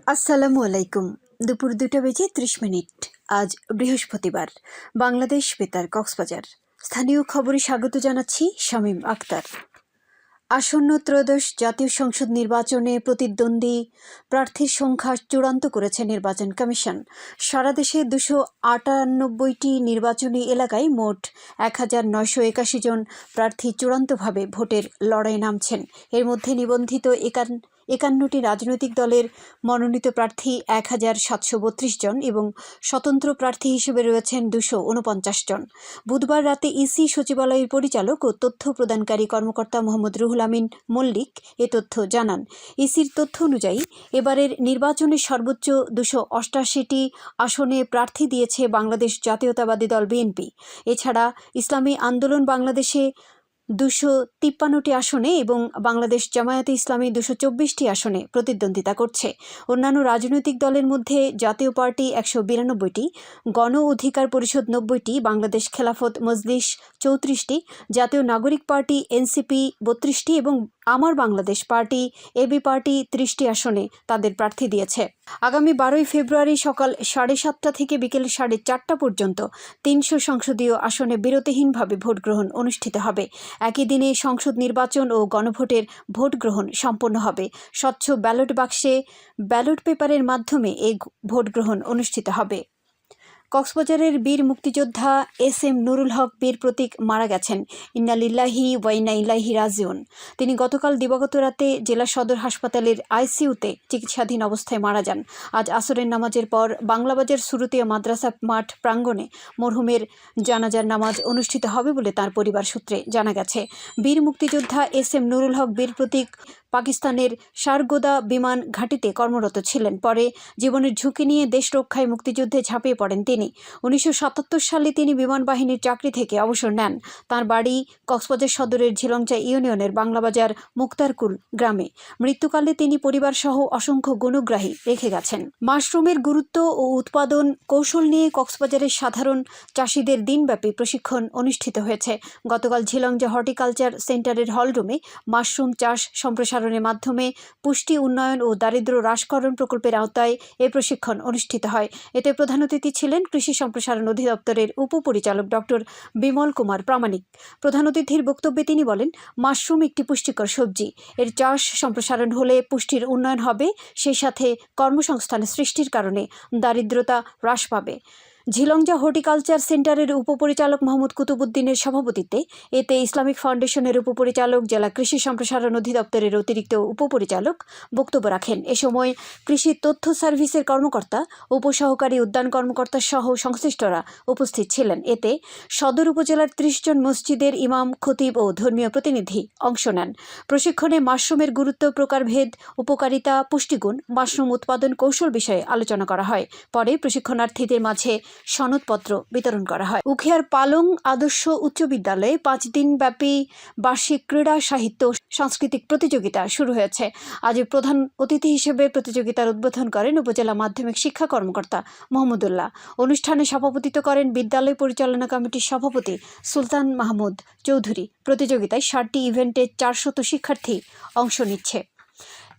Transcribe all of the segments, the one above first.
আসসালামু আলাইকুম। দুপুর 2টা বেজে 30 মিনিট। আজ বৃহস্পতিবার। বাংলাদেশ বেতার কক্সবাজার। স্থানীয় খবরে স্বাগত জানাচ্ছি শামীম আক্তার। আসন্ন ত্রয়োদশ জাতীয় সংসদ নির্বাচনে প্রতিদ্বন্দ্বী প্রার্থীর সংখ্যা চূড়ান্ত করেছে নির্বাচন কমিশন। সারা দেশে 298টি নির্বাচনী এলাকায় মোট 1981 জন প্রার্থী চূড়ান্তভাবে ভোটের লড়াই নামছেন। এর মধ্যে নিবন্ধিত 51টি রাজনৈতিক দলের মনোনীত প্রার্থী 1732 জন এবং স্বতন্ত্র প্রার্থী হিসেবে রয়েছেন 249 জন। বুধবার রাতে ইসি সচিবালয়ের পরিচালক ও তথ্য প্রদানকারী কর্মকর্তা মোহাম্মদ রুহুল আমিন মল্লিক এ তথ্য জানান। ইসির তথ্য অনুযায়ী এবারের নির্বাচনে সর্বোচ্চ 288টি আসনে প্রার্থী দিয়েছে বাংলাদেশ জাতীয়তাবাদী দল বিএনপি। এছাড়া ইসলামী আন্দোলন বাংলাদেশে 253টি আসনে এবং বাংলাদেশ জামায়াতে ইসলামী 224টি আসনে প্রতিদ্বন্দ্বিতা করছে। অন্যান্য রাজনৈতিক দলের মধ্যে জাতীয় পার্টি 192টি, গণ অধিকার পরিষদ 90টি, বাংলাদেশ খেলাফত মজলিস 34টি, জাতীয় নাগরিক পার্টি এনসিপি 32টি এবং আমার বাংলাদেশ পার্টি এবি পার্টি 30টি আসনে তাদের প্রার্থী দিয়েছে। আগামী 12ই ফেব্রুয়ারি সকাল 7:30 থেকে বিকেল 4:30 পর্যন্ত 300 সংসদীয় আসনে বিরতিহীনভাবে ভোট গ্রহণ অনুষ্ঠিত হবে। একই দিনে সংসদ নির্বাচন ও গণভোটের ভোট গ্রহণ সম্পন্ন হবে। স্বচ্ছ ব্যালট বাক্সে ব্যালট পেপারের মাধ্যমে এই ভোট গ্রহণ অনুষ্ঠিত হবে। কক্সবাজারের বীর মুক্তিযোদ্ধা এস.এম. নুরুল হক বীর প্রতীক মারা গেছেন। ইন্না লিল্লাহি ওয়া ইন্না ইলাইহি রাজিউন। তিনি গতকাল দিবাগত রাতে জেলা সদর হাসপাতালের আইসিইউতে চিকিৎসাধীন অবস্থায় মারা যান। আজ আসরের নামাজের পর বাংলাবাজার সুরতিয়া মাদ্রাসা মাঠ প্রাঙ্গণে মরহুমের জানাজার নামাজ অনুষ্ঠিত হবে বলে তার পরিবার সূত্রে জানা গেছে। বীর মুক্তিযোদ্ধা এস.এম. নুরুল হক বীর প্রতীক পাকিস্তানের সারগোদা বিমান ঘাঁটিতে কর্মরত ছিলেন। পরে জীবনের ঝুঁকি নিয়ে দেশ রক্ষায় মুক্তিযুদ্ধে ঝাঁপিয়ে পড়েন তিনি। 1977 সালে তিনি বিমান বাহিনীর চাকরি থেকে অবসর নেন। তার বাড়ি কক্সবাজার সদরের ঝিলংচা ইউনিয়নের বাংলাবাজার মুক্তারকুল গ্রামে। মৃত্যুকালে তিনি পরিবারসহ অসংখ্য গুণগ্রাহী রেখে গেছেন। মাশরুমের গুরুত্ব ও উৎপাদন কৌশল নিয়ে কক্সবাজারের সাধারণ চাষিদের দিনব্যাপী প্রশিক্ষণ অনুষ্ঠিত হয়েছে। গতকাল ঝিলংচা হর্টিকালচার সেন্টারের হলরুমে মাশরুম চাষ সম্প্রসারণের মাধ্যমে পুষ্টি উন্নয়ন ও দারিদ্র্য হ্রাসকরণ প্রকল্পের আওতায় এ প্রশিক্ষণ অনুষ্ঠিত হয়। এতে প্রধান অতিথি ছিলেন কৃষি সম্প্রসারণ অধিদপ্তরের উপপরিচালক ডক্টর বিমল কুমার প্রামাণিক। প্রধান অতিথির বক্তব্যে তিনি বলেন, মাশরুম একটি পুষ্টিকর সবজি। এর চাষ সম্প্রসারণ হলে পুষ্টির উন্নয়ন হবে, সেই সাথে কর্মসংস্থান সৃষ্টির কারণে দারিদ্রতা হ্রাস পাবে। ঝিলংচা হর্টিকালচার সেন্টারের উপপরিচালক মোহাম্মদ কুতুবুদ্দিনের সভাপতিত্বে এতে ইসলামিক ফাউন্ডেশনের উপপরিচালক, জেলা কৃষি সম্প্রসারণ অধিদপ্তরের অতিরিক্ত উপপরিচালক বক্তব্য রাখেন। এ সময় কৃষি তথ্য সার্ভিসের কর্মকর্তা, উপসহকারী উদ্যান কর্মকর্তা সহ সংশ্লিষ্টরা উপস্থিত ছিলেন। এতে সদর উপজেলার 30 জন মসজিদের ইমাম, খতিব ও ধর্মীয় প্রতিনিধি অংশ নেন। প্রশিক্ষণে মাশরুমের গুরুত্ব, প্রকারভেদ, উপকারিতা, পুষ্টিগুণ, মাশরুম উৎপাদন কৌশল বিষয়ে আলোচনা করা হয়। পরে প্রশিক্ষণার্থীদের মাঝে সনদপত্র বিতরণ করা হয়। উখিয়ার পালং আদর্শ উচ্চ বিদ্যালয়ে 5 দিনব্যাপী বার্ষিক ক্রীড়া, সাহিত্য ও সাংস্কৃতিক প্রতিযোগিতা শুরু হয়েছে। আজ প্রধান অতিথি হিসেবে প্রতিযোগিতার উদ্বোধন করেন উপজেলা মাধ্যমিক শিক্ষা কর্মকর্তা মোহাম্মদুল্লাহ। অনুষ্ঠানে সভাপতিত্ব করেন বিদ্যালয় পরিচালনা কমিটির সভাপতি সুলতান মাহমুদ চৌধুরী। প্রতিযোগিতায় 7টি ইভেন্টে 400 শিক্ষার্থী অংশ নিচ্ছে।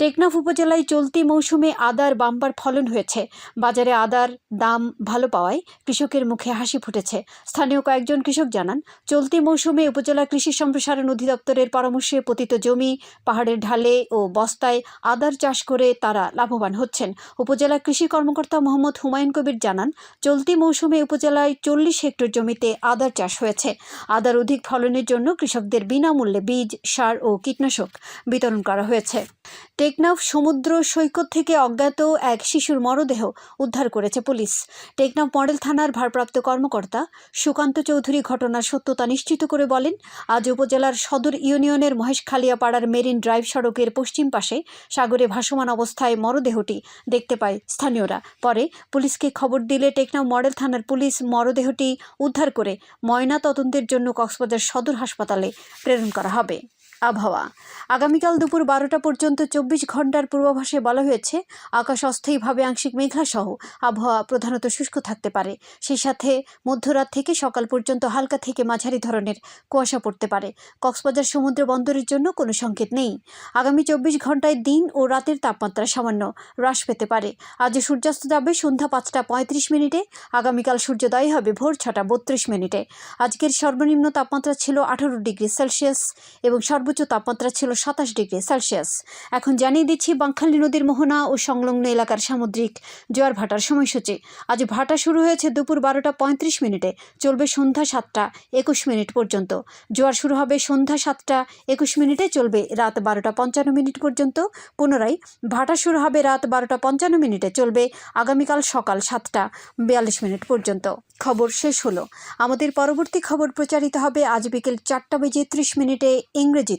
টেকনাফ উপজেলায় চলতি মৌসুমে আদার বাম্পার ফলন হয়েছে। বাজারে আদার দাম ভালো পাওয়ায় কৃষকের মুখে হাসি ফুটেছে। স্থানীয় কয়েকজন কৃষক জানান, চলতি মৌসুমে উপজেলা কৃষি সম্প্রসারণ অধিদপ্তরের পরামর্শে পতিত জমি, পাহাড়ের ঢালে ও বস্তায় আদার চাষ করে তারা লাভবান হচ্ছেন। উপজেলা কৃষি কর্মকর্তা মোহাম্মদ হুমায়ুন কবির জানান, চলতি মৌসুমে উপজেলায় 40 হেক্টর জমিতে আদার চাষ হয়েছে। আদার অধিক ফলনের জন্য কৃষকদের বিনামূল্যে বীজ, সার ও কীটনাশক বিতরণ করা হয়েছে। টেকনাফ সমুদ্র সৈকত থেকে অজ্ঞাত এক শিশুর মরদেহ উদ্ধার করেছে পুলিশ। টেকনাফ মডেল থানার ভারপ্রাপ্ত কর্মকর্তা সুকান্ত চৌধুরী ঘটনার সত্যতা নিশ্চিত করে বলেন, আজ উপজেলার সদর ইউনিয়নের মহেশখালিয়া পাড়ার মেরিন ড্রাইভ সড়কের পশ্চিম পাশে সাগরে ভাসমান অবস্থায় মরদেহটি দেখতে পায় স্থানীয়রা। পরে পুলিশকে খবর দিলে টেকনাফ মডেল থানার পুলিশ মরদেহটি উদ্ধার করে ময়না তদন্তের জন্য কক্সবাজার সদর হাসপাতালে প্রেরণ করা হবে। আবহাওয়া আগামীকাল দুপুর 12টা পর্যন্ত 24 ঘন্টার পূর্বাভাসে বলা হয়েছে আকাশ অস্থায়ীভাবে আংশিক মেঘলা সহ আবহাওয়া প্রধানত শুষ্ক থাকতে পারে। সেই সাথে মধ্যরাত থেকে সকাল পর্যন্ত হালকা থেকে মাঝারি ধরনের কুয়াশা পড়তে পারে। কক্সবাজার সমুদ্র বন্দরের জন্য কোনো সংকেত নেই। আগামী 24 ঘন্টায় দিন ও রাতের তাপমাত্রা সামান্য হ্রাস পেতে পারে। আজ সূর্যাস্ত যাবে সন্ধ্যা 5টা 35 মিনিটে। আগামীকাল সূর্যোদয় হবে ভোর 6টা 32 মিনিটে। আজকের সর্বনিম্ন তাপমাত্রা ছিল 18 ডিগ্রি সেলসিয়াস এবং সর্বোচ্চ তাপমাত্রা ছিল 27 ডিগ্রি সেলসিয়াস। এখন জানিয়ে দিচ্ছি বাঁকখালী নদীর মোহনা ও সংলগ্ন এলাকার সামুদ্রিক জোয়ার ভাটার সময়সূচি। আজ ভাটা শুরু হয়েছে দুপুর 12টা 35 মিনিটে, চলবে সন্ধ্যা 7টা 21 মিনিট পর্যন্ত। জোয়ার শুরু হবে সন্ধ্যা 7টা 21 মিনিটে, চলবে রাত 12টা 55 মিনিট পর্যন্ত। পুনরায় ভাটা শুরু হবে রাত 12টা 55 মিনিটে, চলবে আগামীকাল সকাল 7টা 42 মিনিট পর্যন্ত। খবর শেষ হলো। আমাদের পরবর্তী খবর প্রচারিত হবে আজ বিকেল 4টা বেজে 30 মিনিটে ইংরেজিতে।